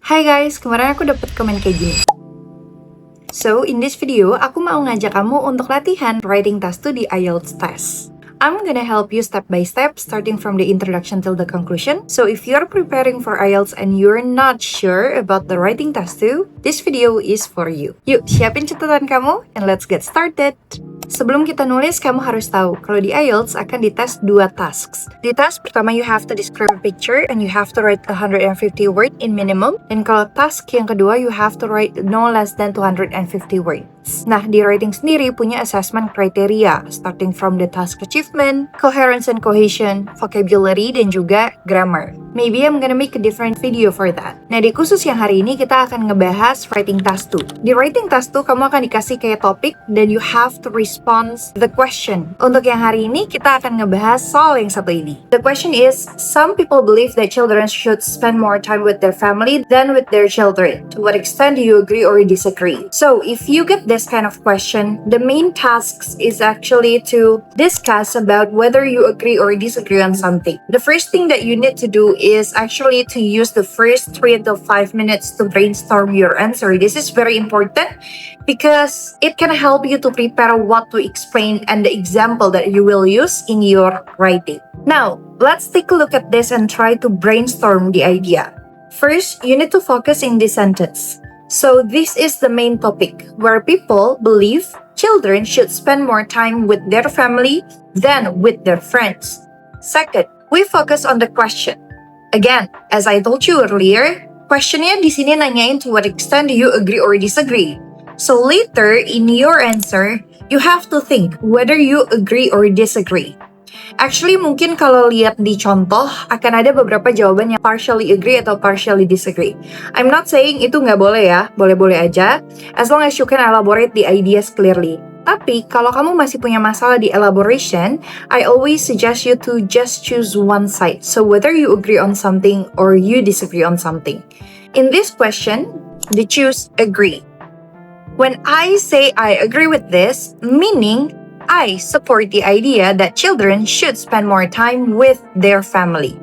Hai guys, kemarin aku dapat komen kayak gini. So, in this video, aku mau ngajak kamu untuk latihan writing task 2 di IELTS test. I'm gonna help you step by step, starting from the introduction till the conclusion. So, if you're preparing for IELTS and you're not sure about the writing task 2, this video is for you. Yuk, siapin catatan kamu, and let's get started! Sebelum kita nulis, kamu harus tahu kalau di IELTS akan dites 2 tasks. Di task pertama, you have to describe a picture and you have to write 150 word in minimum. Dan kalau task yang kedua, you have to write no less than 250 words. Nah, di writing sendiri punya assessment criteria, starting from the task achievement, coherence and cohesion, vocabulary, dan juga grammar. Maybe I'm gonna make a different video for that. Nah, di khusus yang hari ini kita akan ngebahas writing task 2. Di writing task 2, kamu akan dikasih kayak topik dan you have to respond the question. Untuk yang hari ini, kita akan ngebahas soal yang satu ini. The question is, some people believe that children should spend more time with their family than with their children. To what extent do you agree or disagree? So, if you get this kind of question, the main tasks is actually to discuss about whether you agree or disagree on something. The first thing that you need to do is actually to use the first 3 to 5 minutes to brainstorm your answer. This is very important because it can help you to prepare what to explain and the example that you will use in your writing. Now, let's take a look at this and try to brainstorm the idea. First, you need to focus in this sentence. So this is the main topic where people believe children should spend more time with their family than with their friends. Second, we focus on the question. Again, as I told you earlier, questionnya di sini nanyain to what extent do you agree or disagree. So later in your answer, you have to think whether you agree or disagree. Actually, mungkin kalau lihat di contoh, akan ada beberapa jawaban yang partially agree atau partially disagree. I'm not saying itu nggak boleh ya, boleh-boleh aja, as long as you can elaborate the ideas clearly. Tapi, kalau kamu masih punya masalah di elaboration, I always suggest you to just choose one side. So, whether you agree on something or you disagree on something. In this question, they choose agree. When I say I agree with this, meaning I support the idea that children should spend more time with their family.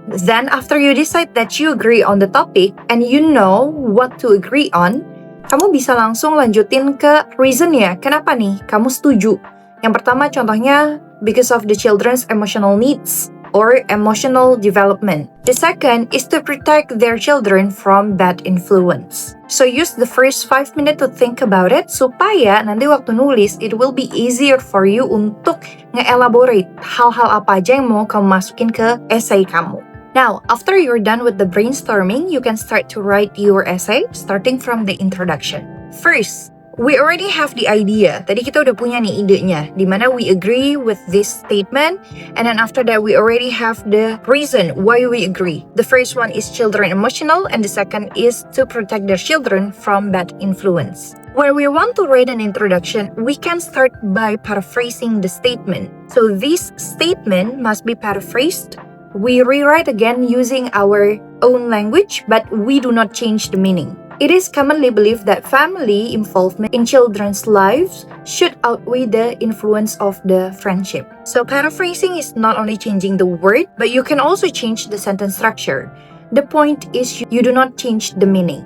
Then, after you decide that you agree on the topic and you know what to agree on, kamu bisa langsung lanjutin ke reasonnya. Kenapa nih kamu setuju? Yang pertama contohnya, because of the children's emotional needs or emotional development. The second is to protect their children from bad influence. So use the first 5 minutes to think about it supaya nanti waktu nulis it will be easier for you untuk nge-elaborate hal-hal apa aja yang mau kamu masukin ke essay kamu. Now, after you're done with the brainstorming, you can start to write your essay starting from the introduction. First, we already have the idea. Tadi kita udah punya nih idenya, di mana we agree with this statement, and then after that we already have the reason why we agree. The first one is children emotional, and the second is to protect their children from bad influence. When we want to write an introduction, we can start by paraphrasing the statement. So this statement must be paraphrased. We rewrite again using our own language, but we do not change the meaning. It is commonly believed that family involvement in children's lives should outweigh the influence of the friendship. So paraphrasing is not only changing the word, but you can also change the sentence structure. The point is you do not change the meaning.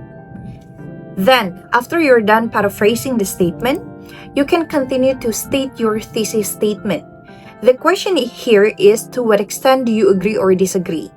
Then, after you're done paraphrasing the statement, you can continue to state your thesis statement. The question here is to what extent do you agree or disagree?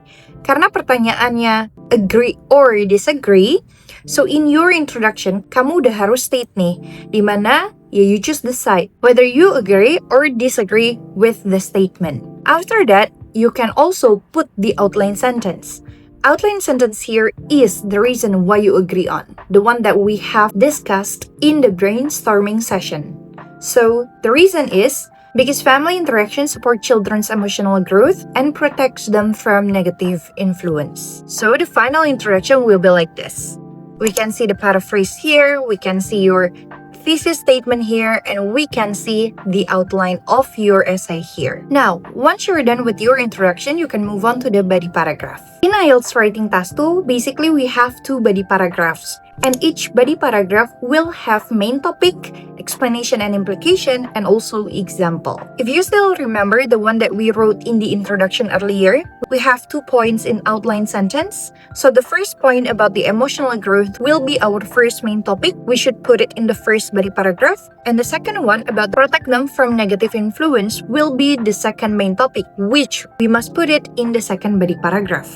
Karena pertanyaannya agree or disagree, so in your introduction, kamu udah harus state nih, dimana ya you choose the side, whether you agree or disagree with the statement. After that, you can also put the outline sentence. Outline sentence here is the reason why you agree on, the one that we have discussed in the brainstorming session. So, the reason is, because family interaction support children's emotional growth and protects them from negative influence. So the final introduction will be like this. We can see the paraphrase here, we can see your thesis statement here, and we can see the outline of your essay here. Now, once you're done with your introduction, you can move on to the body paragraph. In IELTS writing task 2, basically we have 2 body paragraphs. And each body paragraph will have main topic, explanation and implication, and also example. If you still remember the one that we wrote in the introduction earlier, we have 2 points in outline sentence. So the first point about the emotional growth will be our first main topic. We should put it in the first body paragraph. And the second one about protect them from negative influence will be the second main topic, which we must put it in the second body paragraph.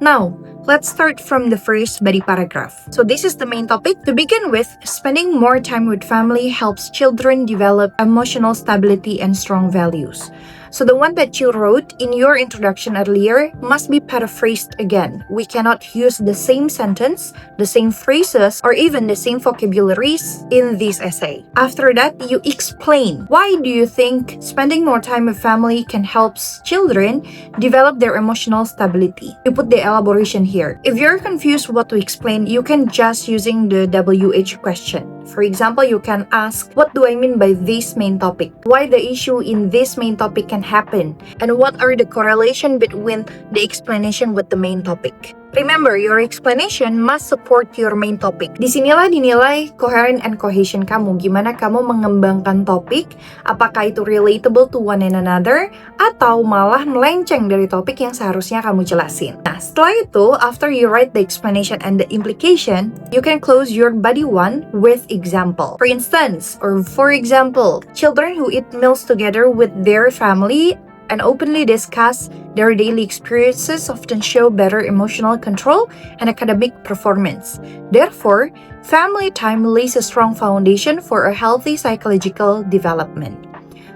Now, let's start from the first body paragraph. So this is the main topic. To begin with, spending more time with family helps children develop emotional stability and strong values. So the one that you wrote in your introduction earlier must be paraphrased again. We cannot use the same sentence, the same phrases, or even the same vocabularies in this essay. After that, you explain why do you think spending more time with family can help children develop their emotional stability. You put the elaboration here. If you're confused what to explain, you can just using the WH question. For example, you can ask, what do I mean by this main topic? Why the issue in this main topic can happen? And what are the correlation between the explanation with the main topic? Remember, your explanation must support your main topic. Disinilah dinilai coherent and cohesion kamu. Gimana kamu mengembangkan topik, apakah itu relatable to one and another, atau malah melenceng dari topik yang seharusnya kamu jelasin. Nah, setelah itu, after you write the explanation and the implication, you can close your body 1 with example. For example, children who eat meals together with their family and openly discuss their daily experiences often show better emotional control and academic performance. Therefore, family time lays a strong foundation for a healthy psychological development.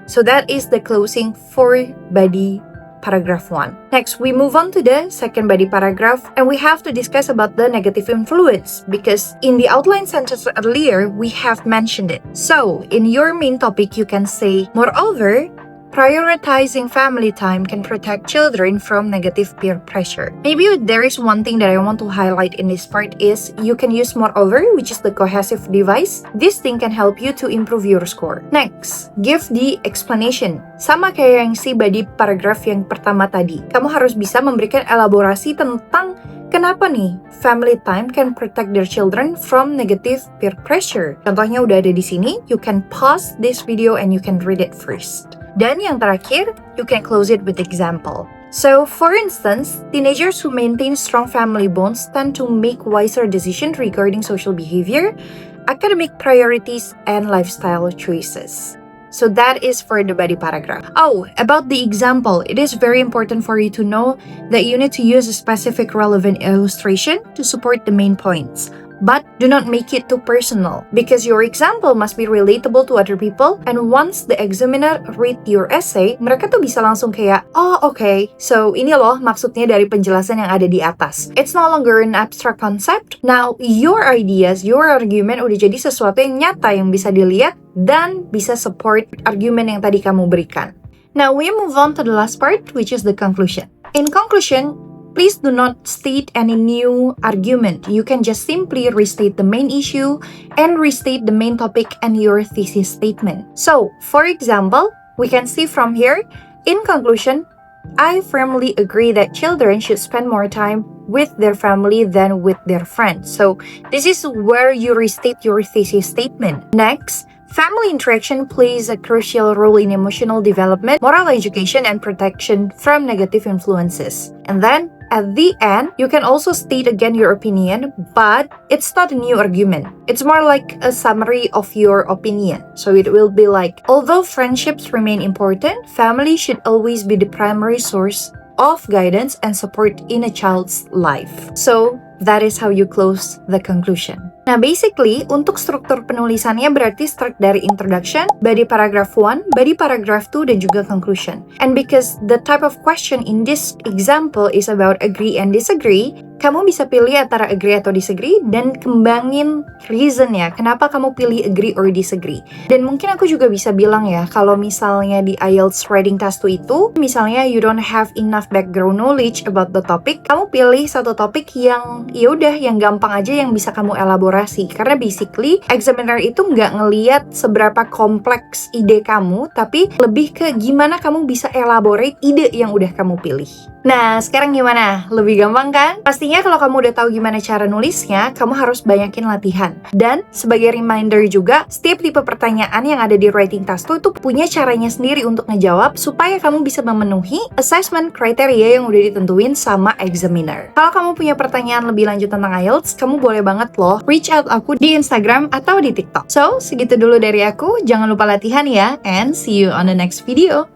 So that is the closing for body paragraph 1. Next, we move on to the second body paragraph, and we have to discuss about the negative influence because in the outline sentence earlier, we have mentioned it. So, in your main topic, you can say, moreover, prioritizing family time can protect children from negative peer pressure. Maybe there is one thing that I want to highlight in this part is you can use moreover, which is the cohesive device. This thing can help you to improve your score. Next, give the explanation. Sama kayak yang si body paragraph yang pertama tadi. Kamu harus bisa memberikan elaborasi tentang kenapa nih family time can protect their children from negative peer pressure. Contohnya udah ada di sini. You can pause this video and you can read it first. Dan yang terakhir, you can close it with example. So, for instance, teenagers who maintain strong family bonds tend to make wiser decisions regarding social behavior, academic priorities, and lifestyle choices. So that is for the body paragraph. Oh, about the example, it is very important for you to know that you need to use a specific relevant illustration to support the main points. But do not make it too personal because your example must be relatable to other people, and once the examiner read your essay, mereka tuh bisa langsung kayak, oh okay, so ini loh maksudnya dari penjelasan yang ada di atas. It's no longer an abstract concept. Now, your ideas, your argument udah jadi sesuatu yang nyata yang bisa dilihat dan bisa support argument yang tadi kamu berikan. Now, we move on to the last part, which is the conclusion. In conclusion, please do not state any new argument. You can just simply restate the main issue and restate the main topic and your thesis statement. So, for example, we can see from here, in conclusion, I firmly agree that children should spend more time with their family than with their friends. So, this is where you restate your thesis statement. Next, family interaction plays a crucial role in emotional development, moral education, and protection from negative influences. And then, at the end, you can also state again your opinion, but it's not a new argument. It's more like a summary of your opinion. So it will be like, although friendships remain important, family should always be the primary source of guidance and support in a child's life. So, that is how you close the conclusion. Nah, basically, untuk struktur penulisannya berarti start dari introduction, body paragraph 1, body paragraph 2, dan juga conclusion. And because the type of question in this example is about agree and disagree, kamu bisa pilih antara agree atau disagree dan kembangin reason-nya. Kenapa kamu pilih agree or disagree? Dan mungkin aku juga bisa bilang ya, kalau misalnya di IELTS Writing Task 2 itu, misalnya you don't have enough background knowledge about the topic, kamu pilih satu topik yang yaudah, yang gampang aja yang bisa kamu elaborasi. Karena basically, examiner itu nggak ngeliat seberapa kompleks ide kamu, tapi lebih ke gimana kamu bisa elaborate ide yang udah kamu pilih. Nah, sekarang gimana? Lebih gampang kan? Pastinya kalau kamu udah tahu gimana cara nulisnya, kamu harus banyakin latihan. Dan sebagai reminder juga, setiap tipe pertanyaan yang ada di writing task itu punya caranya sendiri untuk ngejawab supaya kamu bisa memenuhi assessment kriteria yang udah ditentuin sama examiner. Kalau kamu punya pertanyaan lebih lanjut tentang IELTS, kamu boleh banget loh reach out aku di Instagram atau di TikTok. So, segitu dulu dari aku. Jangan lupa latihan ya, and see you on the next video.